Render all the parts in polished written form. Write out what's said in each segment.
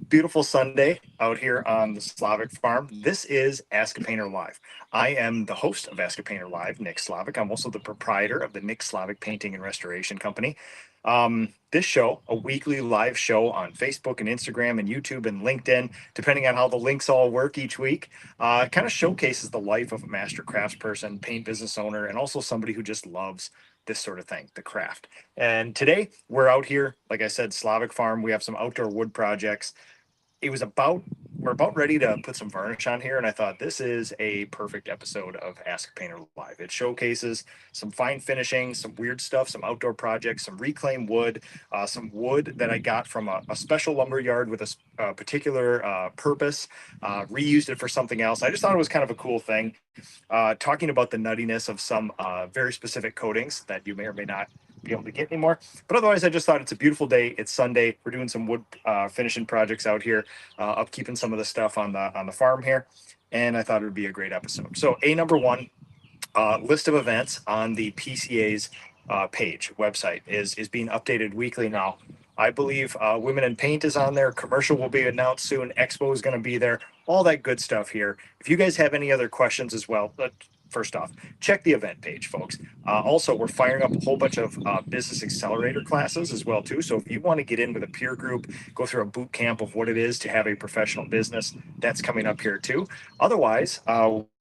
Beautiful Sunday out here on the Slavik farm. This is Ask a Painter Live. I am the host of Ask a Painter Live, Nick Slavik. I'm also the proprietor of the Nick Slavik Painting and Restoration Company. This show, a weekly live show on Facebook and Instagram and YouTube and LinkedIn, depending on how the links all work each week, kind of showcases the life of a master craftsperson, paint business owner, and also somebody who just loves this sort of thing, the craft. And today we're out here, like I said, Slavik Farm. We have some outdoor wood projects. it was about we're about ready to put some varnish on here, and I thought this is a perfect episode of Ask a Painter Live. It showcases some fine finishing, some weird stuff, some outdoor projects, some reclaimed wood, some wood that I got from a special lumber yard with a particular purpose, reused it for something else. I just thought it was kind of a cool thing. Talking about the nuttiness of some very specific coatings that you may or may not be able to get anymore. But otherwise, I just thought it's a beautiful day. It's Sunday. We're doing some wood finishing projects out here, upkeeping some of the stuff on the farm here, and I thought it would be a great episode. So, number one, list of events on the PCA's page website is being updated weekly now. I believe Women in Paint is on there. Commercial will be announced soon. Expo is going to be there. All that good stuff here. If you guys have any other questions as well, first off, check the event page, folks. Also, we're firing up a whole bunch of business accelerator classes as well too. So if you want to get in with a peer group, go through a boot camp of what it is to have a professional business, that's coming up here too. Otherwise,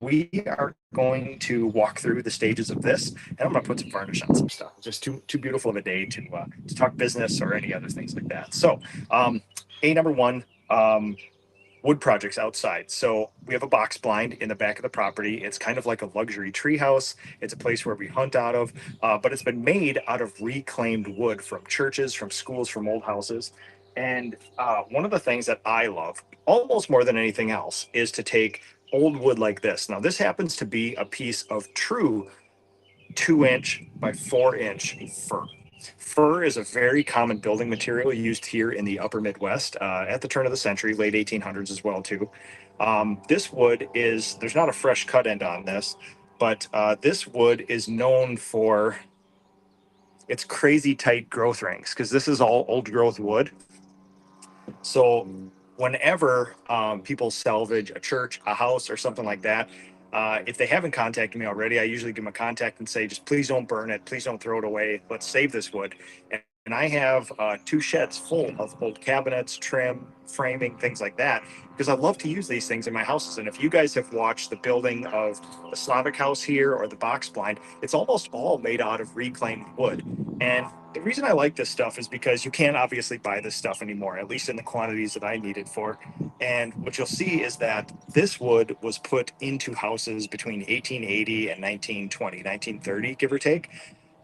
we are going to walk through the stages of this, and I'm going to put some varnish on some stuff. Just too beautiful of a day to talk business or any other things like that. So, number one. Wood projects outside. So we have a box blind in the back of the property. It's kind of like a luxury treehouse. It's a place where we hunt out of, but it's been made out of reclaimed wood from churches, from schools, from old houses. And one of the things that I love, almost more than anything else, is to take old wood like this. Now, this happens to be a piece of true 2-inch by 4-inch fir. Fir is a very common building material used here in the upper Midwest at the turn of the century, late 1800s as well too. This wood there's not a fresh cut end on this, but this wood is known for its crazy tight growth rings because this is all old growth wood. So whenever people salvage a church, a house, or something like that, if they haven't contacted me already, I usually give them a contact and say, just please don't burn it. Please don't throw it away. Let's save this wood. And I have 2 sheds full of old cabinets, trim, framing, things like that, because I love to use these things in my houses. And if you guys have watched the building of the Slavik house here or the box blind, it's almost all made out of reclaimed wood. And the reason I like this stuff is because you can't obviously buy this stuff anymore, at least in the quantities that I need it for. And what you'll see is that this wood was put into houses between 1880 and 1920, 1930, give or take.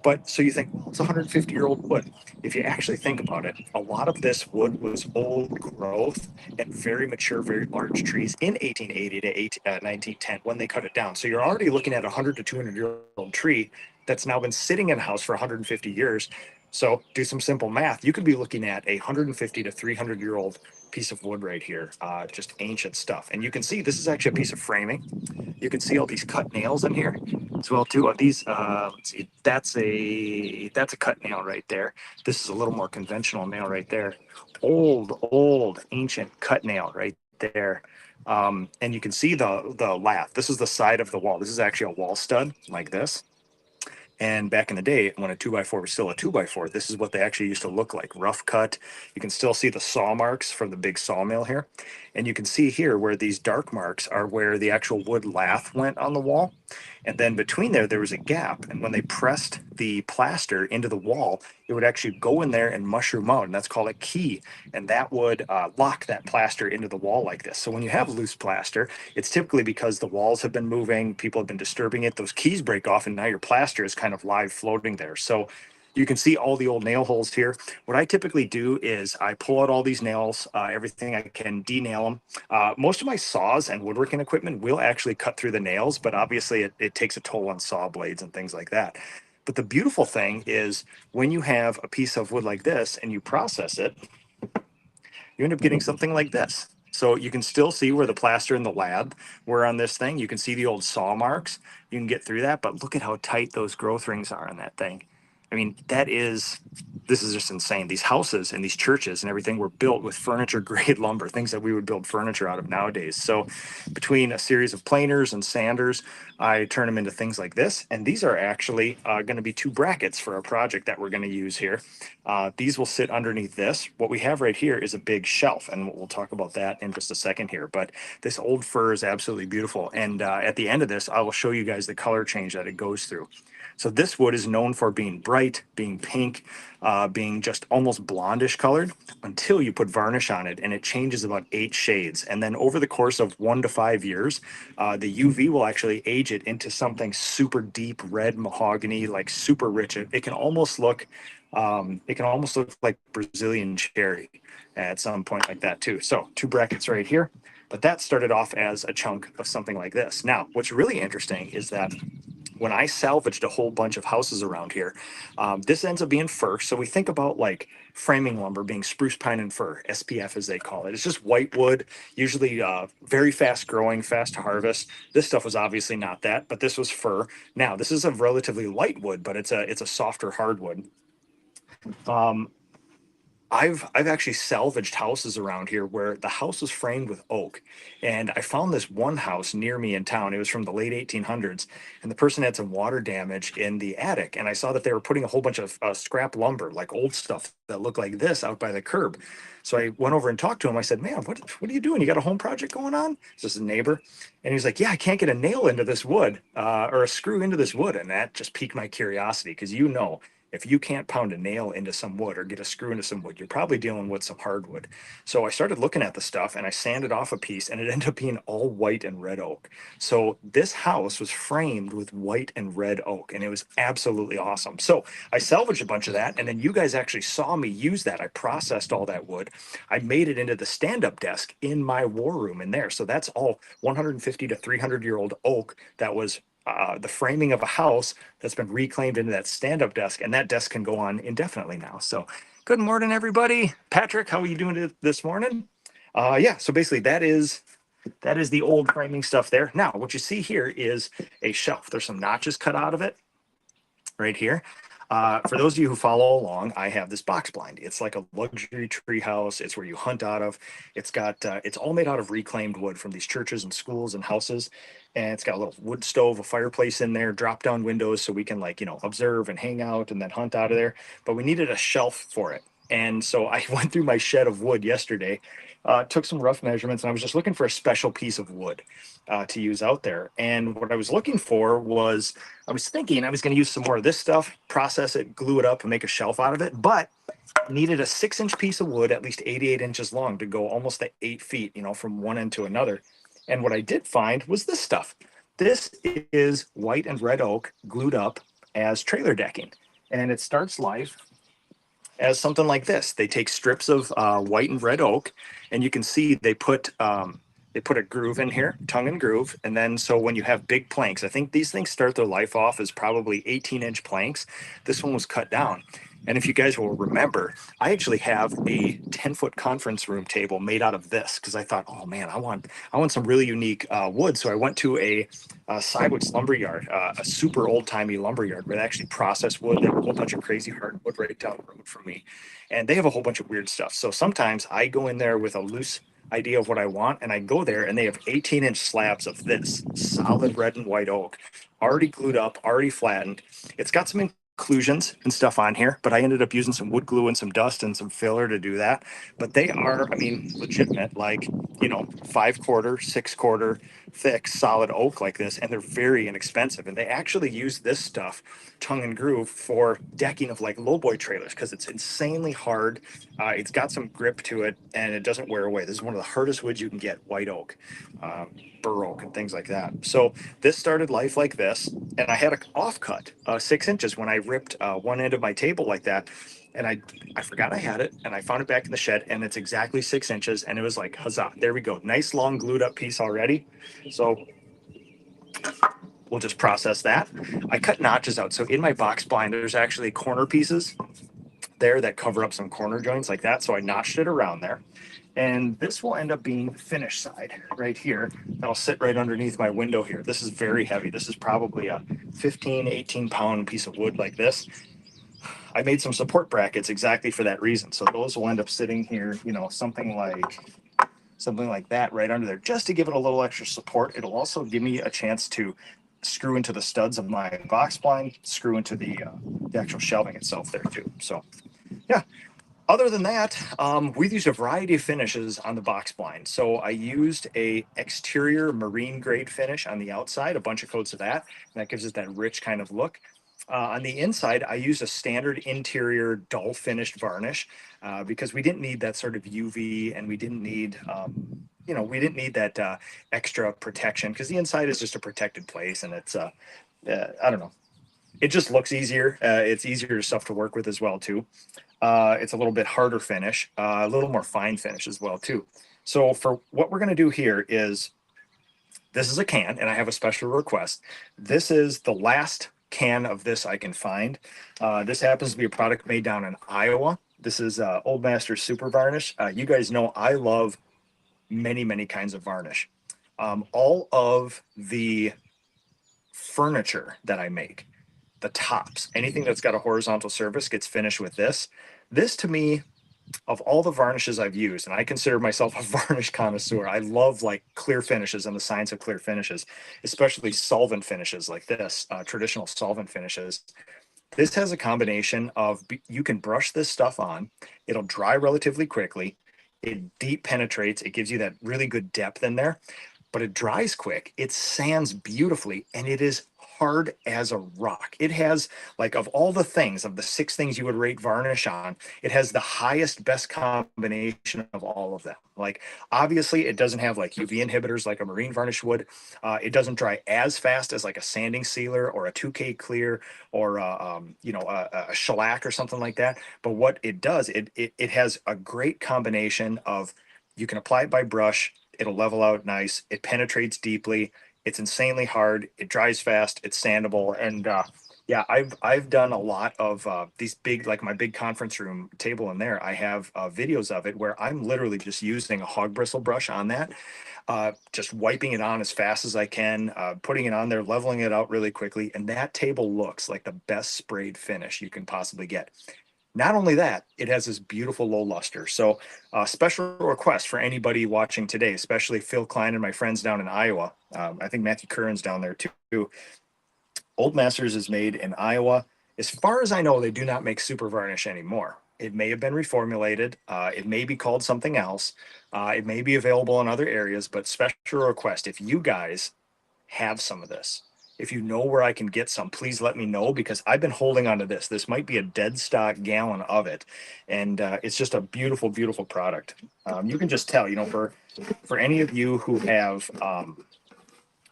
But so you think, well, it's 150-year-old wood. If you actually think about it, a lot of this wood was old growth and very mature, very large trees in 1880 to 1910 when they cut it down. So you're already looking at a 100 to 200-year-old tree that's now been sitting in a house for 150 years. So do some simple math. You could be looking at a 150 to 300-year-old piece of wood right here, just ancient stuff. And you can see this is actually a piece of framing. You can see all these cut nails in here as well too. Of these, let's see, that's a cut nail right there. This is a little more conventional nail right there. Old ancient cut nail right there. And you can see the lath. This is the side of the wall. This is actually a wall stud like this. And back in the day, when a 2x4 was still a 2x4, this is what they actually used to look like, rough cut. You can still see the saw marks from the big sawmill here. And you can see here where these dark marks are where the actual wood lath went on the wall. And then between there was a gap. And when they pressed the plaster into the wall, it would actually go in there and mushroom out. And that's called a key. And that would lock that plaster into the wall like this. So when you have loose plaster, it's typically because the walls have been moving, people have been disturbing it, those keys break off, and now your plaster is kind of live floating there. So you can see all the old nail holes here. What I typically do is I pull out all these nails, everything I can, denail them. Most of my saws and woodworking equipment will actually cut through the nails, but obviously it takes a toll on saw blades and things like that. But the beautiful thing is when you have a piece of wood like this and you process it, you end up getting something like this. So you can still see where the plaster in the lab were on this thing. You can see the old saw marks. You can get through that, but look at how tight those growth rings are on that thing. I mean, this is just insane. These houses and these churches and everything were built with furniture grade lumber, things that we would build furniture out of nowadays. So between a series of planers and sanders, I turn them into things like this. And these are actually going to be two brackets for our project that we're going to use here. These will sit underneath this. What we have right here is a big shelf, and we'll talk about that in just a second here. But this old fir is absolutely beautiful. And at the end of this, I will show you guys the color change that it goes through. So this wood is known for being bright, being pink, being just almost blondish colored until you put varnish on it, and it changes about 8 shades. And then over the course of 1 to 5 years, the UV will actually age it into something super deep red mahogany, like super rich. It can almost look like Brazilian cherry at some point like that too. So 2 brackets right here. But that started off as a chunk of something like this. Now, what's really interesting is that when I salvaged a whole bunch of houses around here, this ends up being fir. So we think about like framing lumber being spruce, pine, and fir, SPF as they call it. It's just white wood, usually very fast growing, fast to harvest. This stuff was obviously not that, but this was fir. Now, this is a relatively light wood, but it's a softer hardwood. I've actually salvaged houses around here where the house was framed with oak. And I found this one house near me in town. It was from the late 1800s, and the person had some water damage in the attic. And I saw that they were putting a whole bunch of scrap lumber, like old stuff that looked like this, out by the curb. So I went over and talked to him. I said, "Man, what are you doing? You got a home project going on?" This is a neighbor. And he's like, "Yeah, I can't get a nail into this wood or a screw into this wood." And that just piqued my curiosity because if you can't pound a nail into some wood or get a screw into some wood, you're probably dealing with some hardwood. So I started looking at the stuff and I sanded off a piece, and it ended up being all white and red oak. So this house was framed with white and red oak, and it was absolutely awesome. So I salvaged a bunch of that, and then you guys actually saw me use that. I processed all that wood. I made it into the stand-up desk in my war room in there. So that's all 150 to 300-year-old oak that was the framing of a house that's been reclaimed into that stand-up desk, and that desk can go on indefinitely now. So good morning, everybody. Patrick, how are you doing this morning? Yeah, so basically that is the old framing stuff there. Now, what you see here is a shelf. There's some notches cut out of it right here. For those of you who follow along, I have this box blind. It's like a luxury tree house. It's where you hunt out of. It's all made out of reclaimed wood from these churches and schools and houses. And it's got a little wood stove, a fireplace in there, drop down windows so we can observe and hang out and then hunt out of there. But we needed a shelf for it. And so I went through my shed of wood yesterday, took some rough measurements, and I was just looking for a special piece of wood to use out there. And what I was looking for was, I was thinking I was going to use some more of this stuff, process it, glue it up, and make a shelf out of it. But needed a 6-inch piece of wood, at least 88 inches long, to go almost to 8 feet, from one end to another. And what I did find was this stuff. This is white and red oak glued up as trailer decking. And it starts life as something like this. They take strips of white and red oak, and you can see they put a groove in here, tongue and groove. And then so when you have big planks, I think these things start their life off as probably 18-inch planks. This one was cut down. And if you guys will remember, I actually have a 10-foot conference room table made out of this because I thought, oh man, I want some really unique wood. So I went to a Sywicks lumber yard, a super old timey lumber yard where they actually process wood. They have a whole bunch of crazy hardwood right down the road from me, and they have a whole bunch of weird stuff. So sometimes I go in there with a loose idea of what I want, and I go there and they have 18-inch slabs of this solid red and white oak, already glued up, already flattened. It's got some inclusions and stuff on here, but I ended up using some wood glue and some dust and some filler to do that. But they are, legitimate, like 5/4, 6/4 thick solid oak like this, and they're very inexpensive. And they actually use this stuff, tongue and groove, for decking of like lowboy trailers because it's insanely hard. It's got some grip to it, and it doesn't wear away. This is one of the hardest woods you can get, white oak, bur oak, and things like that. So this started life like this, and I had an offcut 6 inches when I ripped one end of my table like that. And I forgot I had it, and I found it back in the shed, and it's exactly 6 inches, and it was like, huzzah, there we go. Nice long glued up piece already. So we'll just process that. I cut notches out. So in my box blind, there's actually corner pieces there that cover up some corner joints like that. So I notched it around there. And this will end up being the finished side right here. That'll sit right underneath my window here. This is very heavy. This is probably a 15, 18 pound piece of wood like this. I made some support brackets exactly for that reason. So those will end up sitting here, you know, something like that right under there, just to give it a little extra support. It'll also give me a chance to screw into the studs of my box blind, screw into the actual shelving itself there too. So yeah, other than that, we've used a variety of finishes on the box blind. So I used a exterior marine grade finish on the outside, a bunch of coats of that, and that gives it that rich kind of look. On the inside, I used a standard interior dull finished varnish because we didn't need that sort of UV, and we didn't need, we didn't need that extra protection, because the inside is just a protected place, and it's, I don't know, it just looks easier. It's easier stuff to work with as well too. It's a little bit harder finish, a little more fine finish as well too. So for what we're going to do here is, this is a can, and I have a special request. This is the last can of this I can find. This happens to be a product made down in Iowa. This is Old Master Super Varnish. You guys know I love many, many kinds of varnish. All of the furniture that I make, the tops, anything that's got a horizontal surface gets finished with this. This to me, of all the varnishes I've used, and I consider myself a varnish connoisseur, I love like clear finishes and the science of clear finishes, especially solvent finishes like this, traditional solvent finishes. This has a combination of, you can brush this stuff on, it'll dry relatively quickly, it deep penetrates, it gives you that really good depth in there, but it dries quick, it sands beautifully, and it is hard as a rock. It has, like, of all the things, of the 6 things you would rate varnish on, it has the highest, best combination of all of them. Like, obviously, it doesn't have like UV inhibitors like a marine varnish would. It doesn't dry as fast as like a sanding sealer or a 2K clear or a shellac or something like that. But what it does, it has a great combination of, you can apply it by brush, it'll level out nice, it penetrates deeply, it's insanely hard, it dries fast, it's sandable, and yeah, I've done a lot of these big, like my big conference room table in there. I have videos of it where I'm literally just using a hog bristle brush on that, just wiping it on as fast as I can, putting it on there, leveling it out really quickly, and that table looks like the best sprayed finish you can possibly get. Not only that, it has this beautiful low luster. So special request for anybody watching today, especially Phil Klein and my friends down in Iowa. I think Matthew Curran's down there too. Old Masters is made in Iowa. As far as I know, they do not make super varnish anymore. It may have been reformulated. It may be called something else. It may be available in other areas, but special request, if you guys have some of this, if you know where I can get some, please let me know, because I've been holding on to this. This might be a dead stock gallon of it, and it's just a beautiful, beautiful product. You can just tell, for any of you who have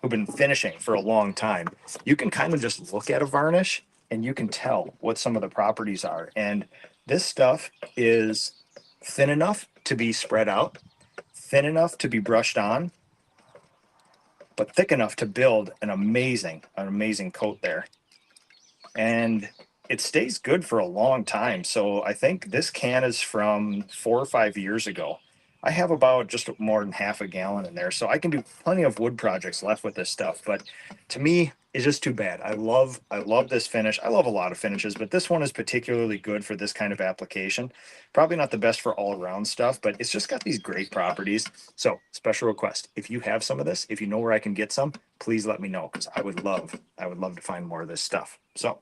who've been finishing for a long time, you can kind of just look at a varnish and you can tell what some of the properties are. And this stuff is thin enough to be spread out, thin enough to be brushed on, but thick enough to build an amazing coat there. And it stays good for a long time. So I think this can is from 4 or 5 years ago. I have about just more than half a gallon in there, so I can do plenty of wood projects left with this stuff. But to me, it's just too bad. I love this finish. I love a lot of finishes, but this one is particularly good for this kind of application. Probably not the best for all around stuff, but it's just got these great properties. So special request, if you have some of this, if you know where I can get some, please let me know, because I would love to find more of this stuff. So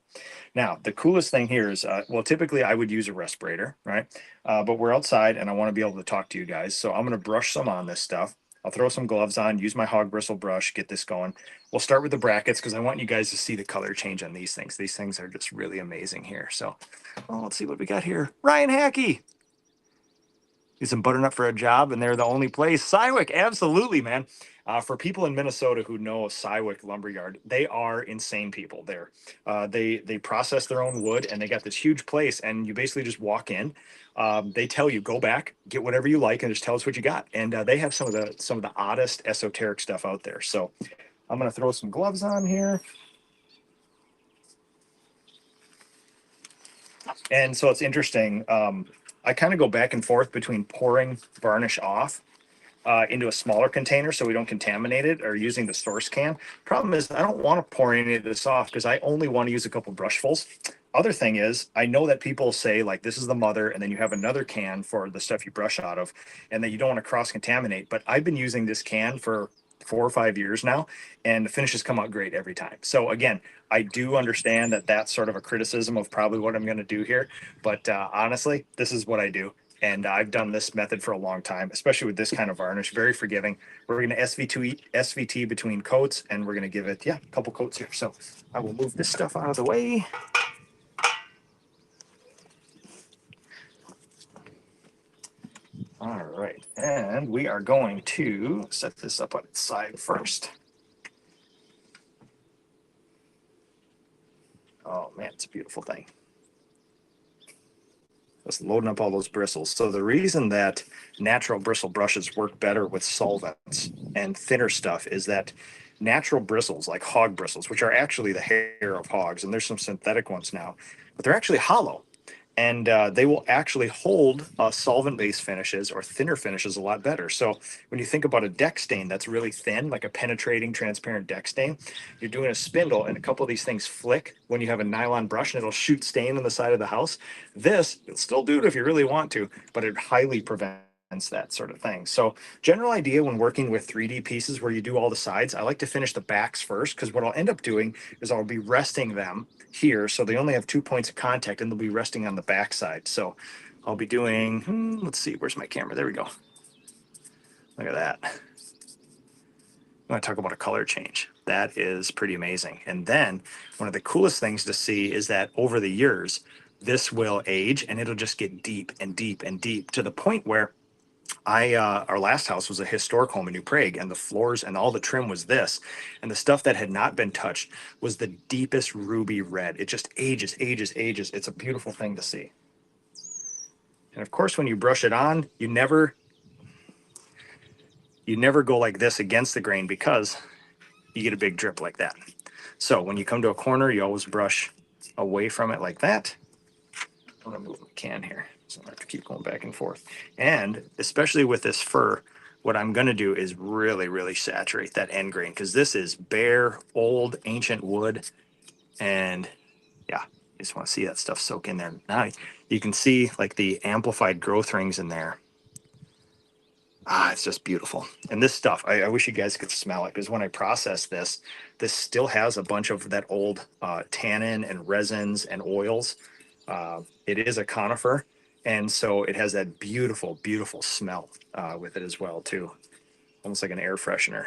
now the coolest thing here is, well, typically I would use a respirator, right? But we're outside and I want to be able to talk to you guys. So I'm going to brush some on this stuff. I'll throw some gloves on, use my hog bristle brush, get this going. We'll start with the brackets because I want you guys to see the color change on these things. These things are just really amazing here. So let's see what we got here. Ryan Hackey. Need some butternut for a job, and they're the only place. Slavik, absolutely, man. For people in Minnesota who know Slavik Lumberyard, they are insane people there. They process their own wood, and they got this huge place, and you basically just walk in. They tell you, go back, get whatever you like, and just tell us what you got. And they have some of the oddest esoteric stuff out there. So I'm gonna throw some gloves on here. And so it's interesting. I kind of go back and forth between pouring varnish off into a smaller container so we don't contaminate it, or using the source can. Problem is, I don't want to pour any of this off because I only want to use a couple brushfuls. Other thing is, I know that people say like this is the mother, and then you have another can for the stuff you brush out of, and that you don't want to cross contaminate. But I've been using this can for 4 or 5 years now, and the finishes come out great every time. So again, I do understand that that's sort of a criticism of probably what I'm going to do here, but honestly, this is what I do. And I've done this method for a long time, especially with this kind of varnish, very forgiving. We're going to SVT between coats, and we're going to give it, yeah, a couple coats here. So I will move this stuff out of the way. All right, and we are going to set this up on its side first. Oh man, it's a beautiful thing. Just loading up all those bristles. So the reason that natural bristle brushes work better with solvents and thinner stuff is that natural bristles, like hog bristles, which are actually the hair of hogs, and there's some synthetic ones now, but they're actually hollow. And they will actually hold solvent-based finishes or thinner finishes a lot better. So when you think about a deck stain that's really thin, like a penetrating transparent deck stain, you're doing a spindle and a couple of these things flick when you have a nylon brush and it'll shoot stain on the side of the house. This, you'll still do it if you really want to, but it highly prevents that sort of thing. So general idea when working with 3D pieces where you do all the sides, I like to finish the backs first, because what I'll end up doing is I'll be resting them here. So they only have 2 points of contact and they'll be resting on the back side. So I'll be doing, let's see, where's my camera? There we go. Look at that. I want to talk about a color change. That is pretty amazing. And then one of the coolest things to see is that over the years, this will age and it'll just get deep and deep and deep to the point where our last house was a historic home in New Prague, and the floors and all the trim was this, and the stuff that had not been touched was the deepest ruby red. It just ages, ages, ages. It's a beautiful thing to see. And of course, when you brush it on, you never go like this against the grain, because you get a big drip like that. So when you come to a corner, you always brush away from it like that. I'm gonna move my can here, so I have to keep going back and forth. And especially with this fur, what I'm gonna do is really, really saturate that end grain, because this is bare, old, ancient wood. And yeah, you just want to see that stuff soak in there. Now you can see like the amplified growth rings in there. It's just beautiful. And this stuff, I wish you guys could smell it, because when I process this, this still has a bunch of that old tannin and resins and oils. It is a conifer, and so it has that beautiful, beautiful smell with it as well too, almost like an air freshener.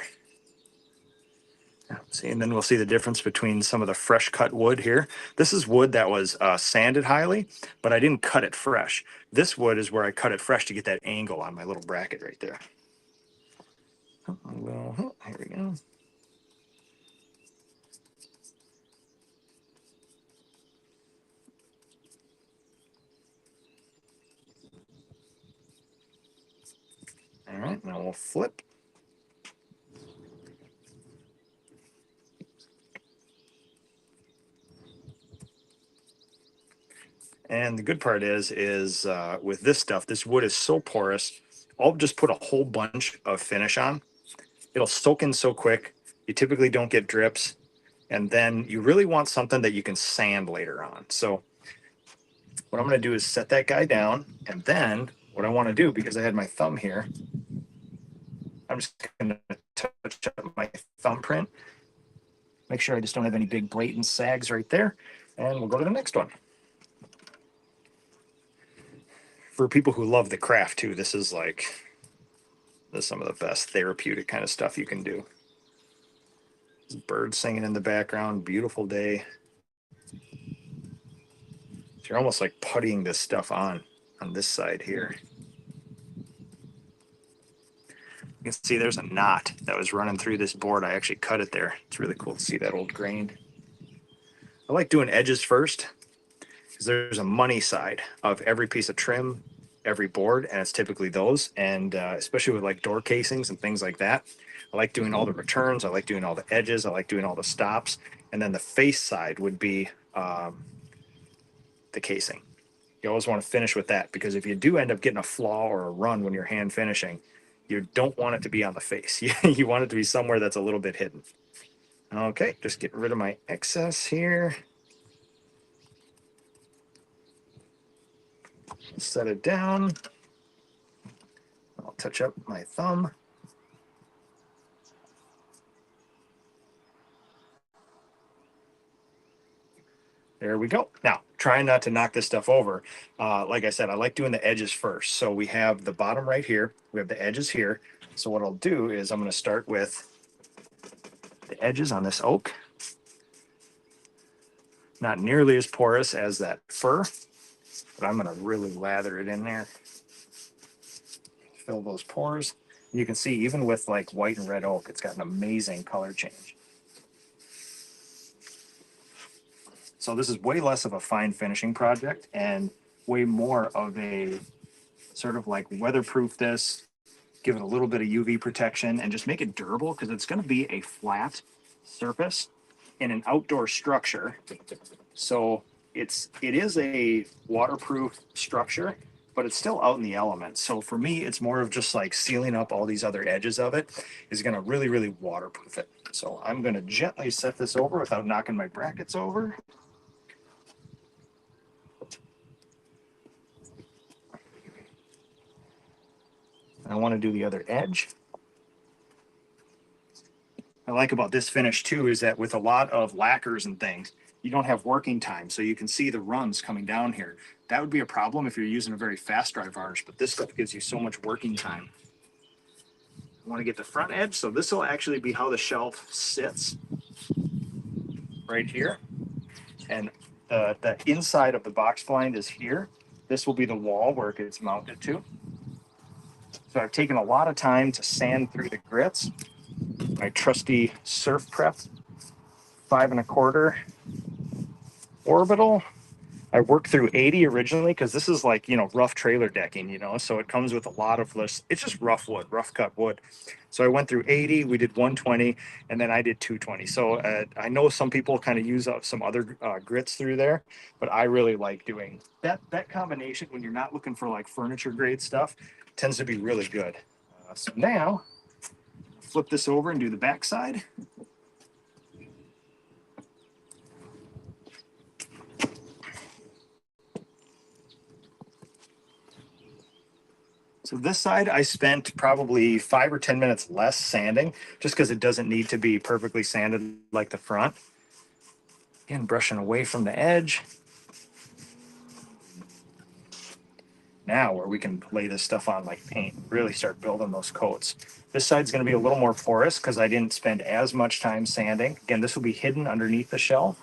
See, and then we'll see the difference between some of the fresh cut wood here. This is wood that was sanded highly, but I didn't cut it fresh. This wood is where I cut it fresh to get that angle on my little bracket right there. Well, here we go. All right, now we'll flip. And the good part is with this stuff, this wood is so porous. I'll just put a whole bunch of finish on. It'll soak in so quick. You typically don't get drips. And then you really want something that you can sand later on. So what I'm going to do is set that guy down. And then what I want to do, because I had my thumb here, I'm just going to touch up my thumbprint. Make sure I just don't have any big blatant sags right there. And we'll go to the next one. For people who love the craft too, this is some of the best therapeutic kind of stuff you can do. Birds singing in the background, beautiful day. So you're almost like puttying this stuff on this side here. You can see there's a knot that was running through this board. I actually cut it there. It's really cool to see that old grain. I like doing edges first, because there's a money side of every piece of trim, every board, and it's typically those. And especially with like door casings and things like that, I like doing all the returns. I like doing all the edges. I like doing all the stops. And then the face side would be the casing. You always want to finish with that, because if you do end up getting a flaw or a run when you're hand finishing, you don't want it to be on the face. You want it to be somewhere that's a little bit hidden. Okay, just get rid of my excess here. Set it down. I'll touch up my thumb. There we go. Now, trying not to knock this stuff over. Like I said, I like doing the edges first. So we have the bottom right here. We have the edges here. So what I'll do is I'm going to start with the edges on this oak. Not nearly as porous as that fir, but I'm going to really lather it in there. Fill those pores. You can see even with like white and red oak, it's got an amazing color change. So this is way less of a fine finishing project and way more of a sort of like weatherproof this, give it a little bit of UV protection and just make it durable because it's going to be a flat surface in an outdoor structure. So it is a waterproof structure, but it's still out in the elements. So for me, it's more of just like sealing up all these other edges of it is going to really, really waterproof it. So I'm going to gently set this over without knocking my brackets over. I want to do the other edge. I like about this finish too is that with a lot of lacquers and things, you don't have working time. So you can see the runs coming down here. That would be a problem if you're using a very fast dry varnish, but this stuff gives you so much working time. I want to get the front edge. So this will actually be how the shelf sits right here. And the inside of the box blind is here. This will be the wall where it gets mounted to. So I've taken a lot of time to sand through the grits. My trusty SurfPrep 5 1/4 orbital. I worked through 80 originally because this is like, rough trailer decking, so it comes with a lot of this. It's just rough wood, rough cut wood. So I went through 80, we did 120, and then I did 220. So I know some people kind of use up some other grits through there, but I really like doing that combination when you're not looking for like furniture grade stuff tends to be really good. So now flip this over and do the back side. So this side, I spent probably 5 or 10 minutes less sanding, just because it doesn't need to be perfectly sanded like the front. Again, brushing away from the edge. Now where we can lay this stuff on like paint, really start building those coats. This side's going to be a little more porous because I didn't spend as much time sanding. Again, this will be hidden underneath the shelf.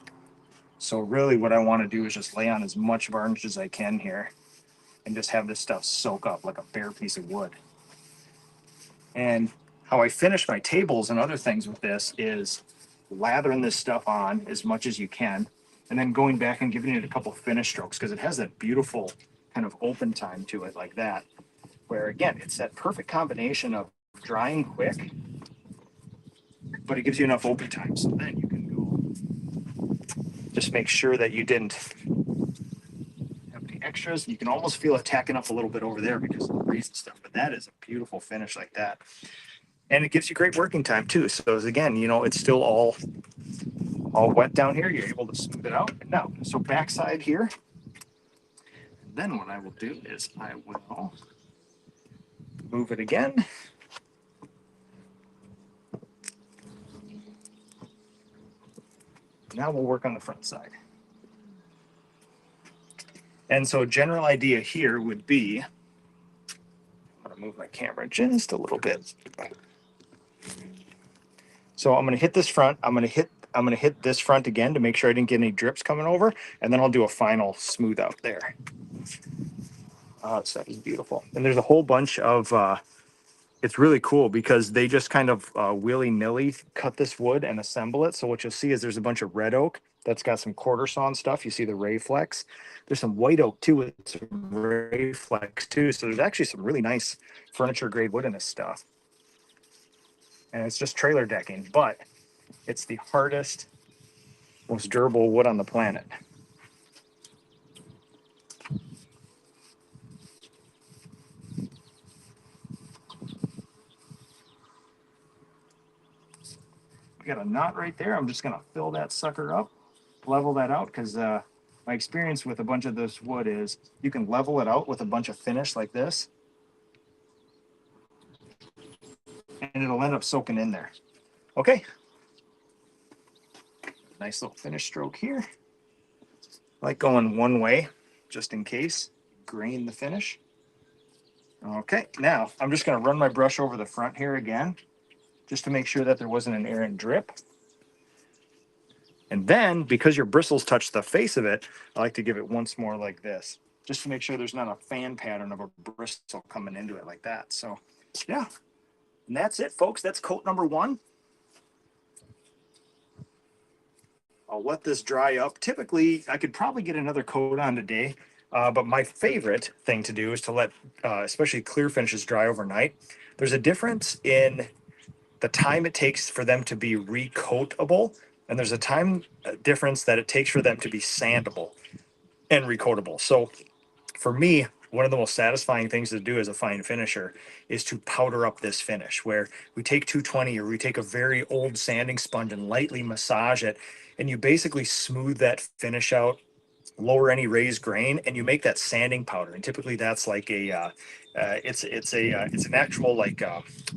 So really what I want to do is just lay on as much varnish as I can here and just have this stuff soak up like a bare piece of wood. And how I finish my tables and other things with this is lathering this stuff on as much as you can, and then going back and giving it a couple finish strokes because it has that beautiful kind of open time to it like that, where again, it's that perfect combination of drying quick, but it gives you enough open time. So then you can go, just make sure that you didn't have any extras. You can almost feel it tacking up a little bit over there because of the grease and stuff, but that is a beautiful finish like that. And it gives you great working time too. So again, it's still all wet down here. You're able to smooth it out. Now, so backside here. Then what I will do is I will move it again. Now we'll work on the front side. And so general idea here would be, I'm gonna move my camera just a little bit. So I'm gonna hit this front. I'm gonna hit this front again to make sure I didn't get any drips coming over, and then I'll do a final smooth out there. This stuff is beautiful. And there's a whole bunch of, it's really cool because they just kind of willy-nilly cut this wood and assemble it. So what you'll see is there's a bunch of red oak that's got some quarter sawn stuff. You see the ray flex. There's some white oak too with some ray flex too. So there's actually some really nice furniture grade wood in this stuff. And it's just trailer decking, but it's the hardest, most durable wood on the planet. We got a knot right there. I'm just gonna fill that sucker up, level that out, because my experience with a bunch of this wood is you can level it out with a bunch of finish like this, and it'll end up soaking in there. Okay. Nice little finish stroke here. I like going one way, just in case. Grain the finish. Okay, now I'm just going to run my brush over the front here again, just to make sure that there wasn't an errant drip. And then, because your bristles touch the face of it, I like to give it once more like this, just to make sure there's not a fan pattern of a bristle coming into it like that. So, yeah. And that's it, folks. That's coat number 1. I'll let this dry up. Typically, I could probably get another coat on today, but my favorite thing to do is to let, especially clear finishes, dry overnight. There's a difference in the time it takes for them to be recoatable, and there's a time difference that it takes for them to be sandable and recoatable. So for me, one of the most satisfying things to do as a fine finisher is to powder up this finish, where we take 220 or we take a very old sanding sponge and lightly massage it, and you basically smooth that finish out, lower any raised grain, and you make that sanding powder. And typically that's like a it's an actual like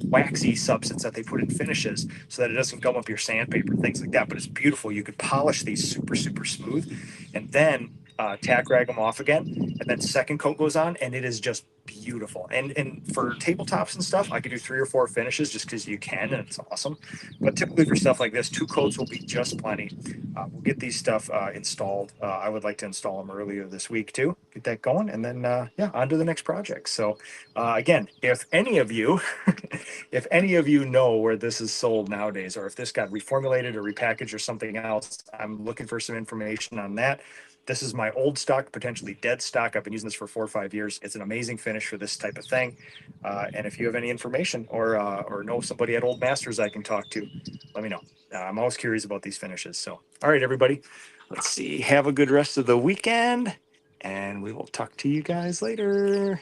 waxy substance that they put in finishes so that it doesn't gum up your sandpaper, things like that. But it's beautiful. You could polish these super smooth, and then tack rag them off again, and then second coat goes on, and it is just beautiful. And for tabletops and stuff, I could do 3 or 4 finishes just because you can, and it's awesome. But typically for stuff like this, 2 coats will be just plenty. We'll get these stuff installed. I would like to install them earlier this week too, get that going, and then yeah, on to the next project. So again, if any of you if any of you know where this is sold nowadays, or if this got reformulated or repackaged or something else, I'm looking for some information on that. This is my old stock, potentially dead stock. I've been using this for 4 or 5 years. It's an amazing finish for this type of thing. And if you have any information or know somebody at Old Masters I can talk to, let me know. I'm always curious about these finishes. So, all right, everybody, let's see. Have a good rest of the weekend, and we will talk to you guys later.